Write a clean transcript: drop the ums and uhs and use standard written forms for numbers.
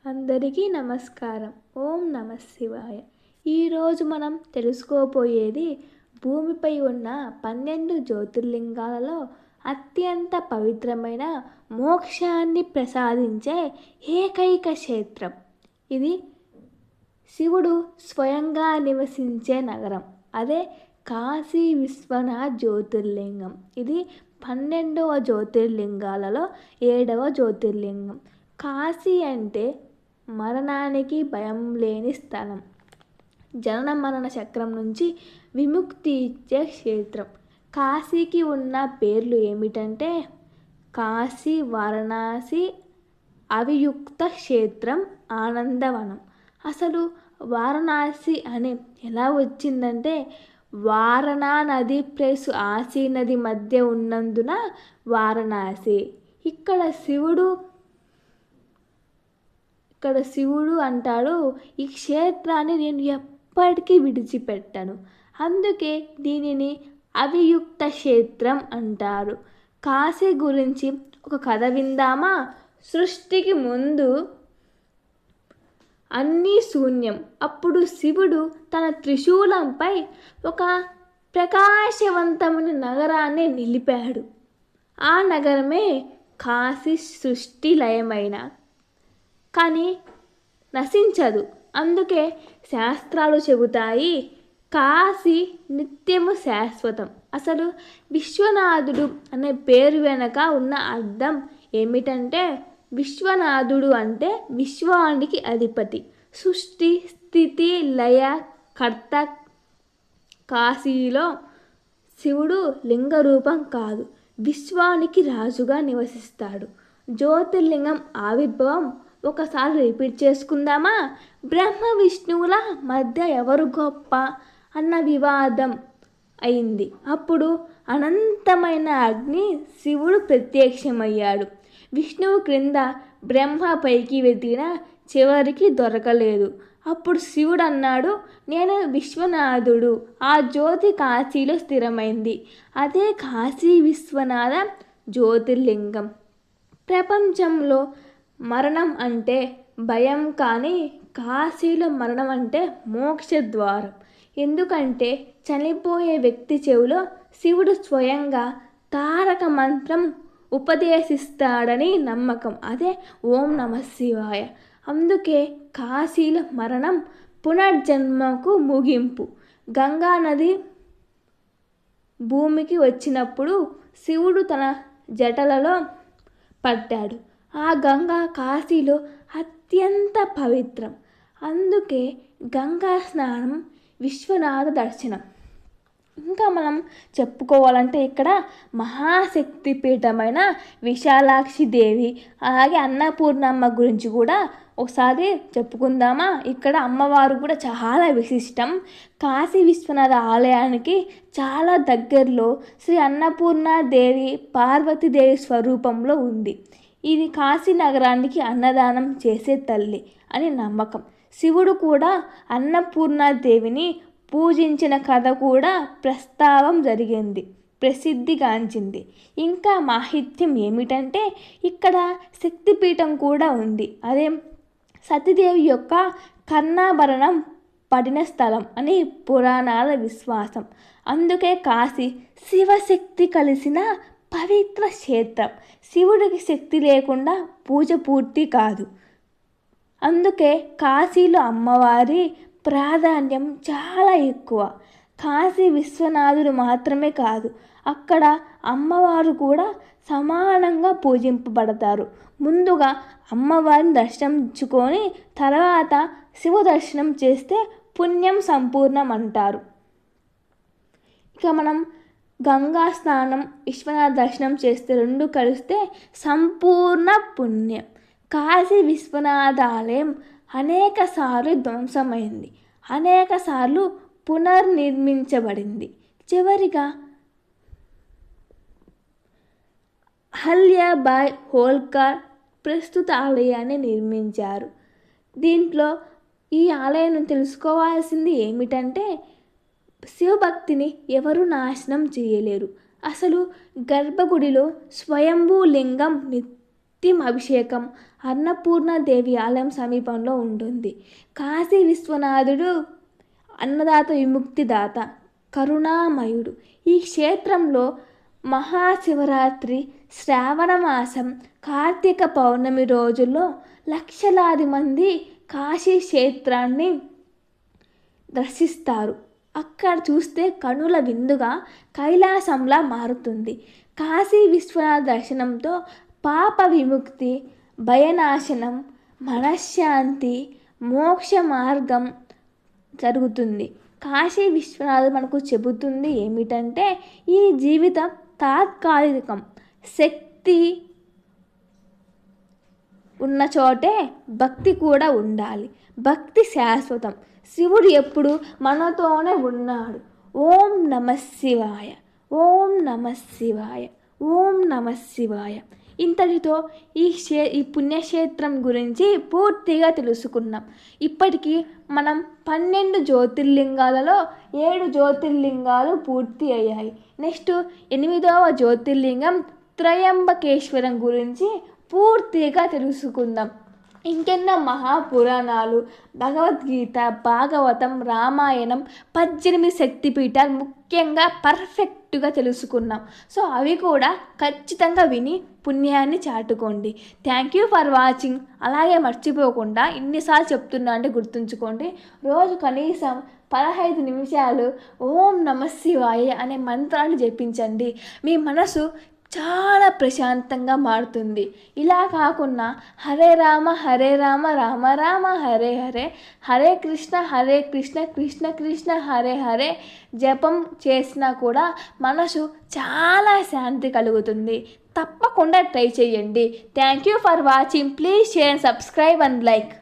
అందరికీ నమస్కారం. ఓం నమ శివాయ. ఈరోజు మనం తెలుసుకోబోయేది భూమిపై ఉన్న 12 జ్యోతిర్లింగాలలో అత్యంత పవిత్రమైన మోక్షాన్ని ప్రసాదించే ఏకైక క్షేత్రం. ఇది శివుడు స్వయంగా నివసించే నగరం. అదే కాశీ విశ్వనాథ్ జ్యోతిర్లింగం. ఇది 12వ జ్యోతిర్లింగాలలో 7వ జ్యోతిర్లింగం. కాశీ అంటే మరణానికి భయం లేని స్థలం. జనన మరణ చక్రం నుంచి విముక్తి ఇచ్చే క్షేత్రం. కాశీకి ఉన్న పేర్లు ఏమిటంటే కాశీ, వారణాసి, అవియుక్త క్షేత్రం, ఆనందవనం. అసలు వారణాసి అని ఎలా వచ్చిందంటే వారణా నది ప్లస్ ఆసి నది మధ్య ఉన్నందున వారణాసి. ఇక్కడ శివుడు అంటాడు, ఈ క్షేత్రాన్ని నేను ఎప్పటికీ విడిచిపెట్టను. అందుకే దీనిని అవియుక్త క్షేత్రం అంటారు. కాశీ గురించి ఒక కథ విందామా? సృష్టికి ముందు అన్నీ శూన్యం. అప్పుడు శివుడు తన త్రిశూలంపై ఒక ప్రకాశవంతమైన నగరాన్ని నిలిపాడు. ఆ నగరమే కాశీ. సృష్టి లయమైన కానీ నశించదు. అందుకే శాస్త్రాలు చెబుతాయి కాశీ నిత్యము శాశ్వతం. అసలు విశ్వనాథుడు అనే పేరు వెనక ఉన్న అర్థం ఏమిటంటే విశ్వనాథుడు అంటే విశ్వానికి అధిపతి, సృష్టి స్థితి లయ కర్త. కాశీలో శివుడు లింగ రూపం కాదు, విశ్వానికి రాజుగా నివసిస్తాడు. జ్యోతిర్లింగం ఆవిర్భావం ఒకసారి రిపీట్ చేసుకుందామా? బ్రహ్మ విష్ణువుల మధ్య ఎవరు గొప్ప అన్న వివాదం అయింది. అప్పుడు అనంతమైన అగ్ని శివుడు ప్రత్యక్షమయ్యాడు. విష్ణువు క్రింద, బ్రహ్మ పైకి వెతికినా చివరికి దొరకలేదు. అప్పుడు శివుడు అన్నాడు, నేను విశ్వనాథుడు. ఆ జ్యోతి కాశీలో స్థిరమైంది. అదే కాశీ విశ్వనాథ జ్యోతిర్లింగం. ప్రపంచంలో మరణం అంటే భయం, కానీ కాశీలో మరణం అంటే మోక్ష ద్వారం. ఎందుకంటే చనిపోయే వ్యక్తి చెవిలో శివుడు స్వయంగా తారక మంత్రం ఉపదేశిస్తాడని నమ్మకం. అదే ఓం నమ శివాయ. అందుకే కాశీలో మరణం పునర్జన్మకు ముగింపు. గంగా నది భూమికి వచ్చినప్పుడు శివుడు తన జటలలో పట్టాడు. ఆ గంగా కాశీలో అత్యంత పవిత్రం. అందుకే గంగా స్నానం, విశ్వనాథ దర్శనం. ఇంకా మనం చెప్పుకోవాలంటే ఇక్కడ మహాశక్తి పీఠమైన విశాలాక్షి దేవి, అలాగే అన్నపూర్ణమ్మ గురించి కూడా ఒకసారి చెప్పుకుందామా? ఇక్కడ అమ్మవారు కూడా చాలా విశిష్టం. కాశీ విశ్వనాథ ఆలయానికి చాలా దగ్గరలో శ్రీ అన్నపూర్ణాదేవి పార్వతీదేవి స్వరూపంలో ఉంది. ఇది కాశీ నగరానికి అన్నదానం చేసే తల్లి అని నమ్మకం. శివుడు కూడా అన్నపూర్ణాదేవిని పూజించిన కథ కూడా ప్రస్తావం జరిగింది, ప్రసిద్ధిగాంచింది. ఇంకా మాహిత్యం ఏమిటంటే ఇక్కడ శక్తిపీఠం కూడా ఉంది. అదే సతీదేవి యొక్క కర్ణాభరణం పడిన స్థలం అని పురాణాల విశ్వాసం. అందుకే కాశీ శివశక్తి కలిసిన పవిత్ర క్షేత్రం. శివుడికి శక్తి లేకుండా పూజ పూర్తి కాదు. అందుకే కాశీలో అమ్మవారి ప్రాధాన్యం చాలా ఎక్కువ. కాశీ విశ్వనాథుడు మాత్రమే కాదు, అక్కడ అమ్మవారు కూడా సమానంగా పూజింపబడతారు. ముందుగా అమ్మవారిని దర్శించుకొని తర్వాత శివ దర్శనం చేస్తే పుణ్యం సంపూర్ణం అంటారు. ఇక మనం గంగా స్నానం, విశ్వనాథ దర్శనం చేస్తే రెండు కలిస్తే సంపూర్ణ పుణ్యం. కాశీ విశ్వనాథ ఆలయం అనేక సార్లు ధ్వంసమైంది, అనేక సార్లు పునర్నిర్మించబడింది. చివరిగా అహల్యాబాయ్ హోల్కర్ ప్రస్తుత ఆలయాన్ని నిర్మించారు. దీంట్లో ఈ ఆలయం తెలుసుకోవాల్సింది ఏమిటంటే శివభక్తిని ఎవరు నాశనం చేయలేరు. అసలు గర్భగుడిలో స్వయంభూ లింగం అంతిమ అభిషేకం అన్నపూర్ణాదేవి ఆలయం సమీపంలో ఉంటుంది. కాశీ విశ్వనాథుడు అన్నదాత విముక్తిదాత కరుణామయుడు. ఈ క్షేత్రంలో మహాశివరాత్రి, శ్రావణ మాసం, కార్తీక పౌర్ణమి రోజుల్లో లక్షలాది మంది కాశీ క్షేత్రాన్ని దర్శిస్తారు. అక్కడ చూస్తే కనుల విందుగా కైలాసంలా మారుతుంది. కాశీ విశ్వనాథ దర్శనంతో పాప విముక్తి, భయనాశనం, మనశ్శాంతి, మోక్ష మార్గం జరుగుతుంది. కాశీ విశ్వనాథుడు మనకు చెబుతుంది ఏమిటంటే, ఈ జీవితం తాత్కాలికం, శక్తి ఉన్న చోటే భక్తి కూడా ఉండాలి. భక్తి శాశ్వతం. శివుడు ఎప్పుడు మనతోనే ఉన్నాడు. ఓం నమః శివాయ, ఓం నమః శివాయ, ఓం నమః శివాయ. ఇంతటితో ఈ పుణ్యక్షేత్రం గురించి పూర్తిగా తెలుసుకున్నాం. ఇప్పటికీ మనం 12 జ్యోతిర్లింగాలలో 7 జ్యోతిర్లింగాలు పూర్తి అయ్యాయి. నెక్స్ట్ 8వ జ్యోతిర్లింగం త్రయంబకేశ్వరం గురించి పూర్తిగా తెలుసుకుందాం. ఇంకెన్నో మహాపురాణాలు, భగవద్గీత, భాగవతం, రామాయణం, 18 శక్తిపీఠాలు ముఖ్యంగా పర్ఫెక్ట్గా తెలుసుకున్నాం. సో అవి కూడా ఖచ్చితంగా విని పుణ్యాన్ని చాటుకోండి. Thank you for watching. అలాగే మర్చిపోకుండా ఇన్నిసార్లు చెప్తున్నా అంటే గుర్తుంచుకోండి, రోజు కనీసం 15 నిమిషాలు ఓం నమః శివాయ అనే మంత్రాన్ని జపించండి. మీ మనసు చాలా ప్రశాంతంగా మారుతుంది. ఇలా కాకుండా హరే రామ రామ రామ హరే హరే, హరే కృష్ణ కృష్ణ కృష్ణ హరే హరే జపం చేసినా కూడా మనసు చాలా శాంతి కలుగుతుంది. తప్పకుండా ట్రై చేయండి. Thank you for watching. Please share and subscribe and like.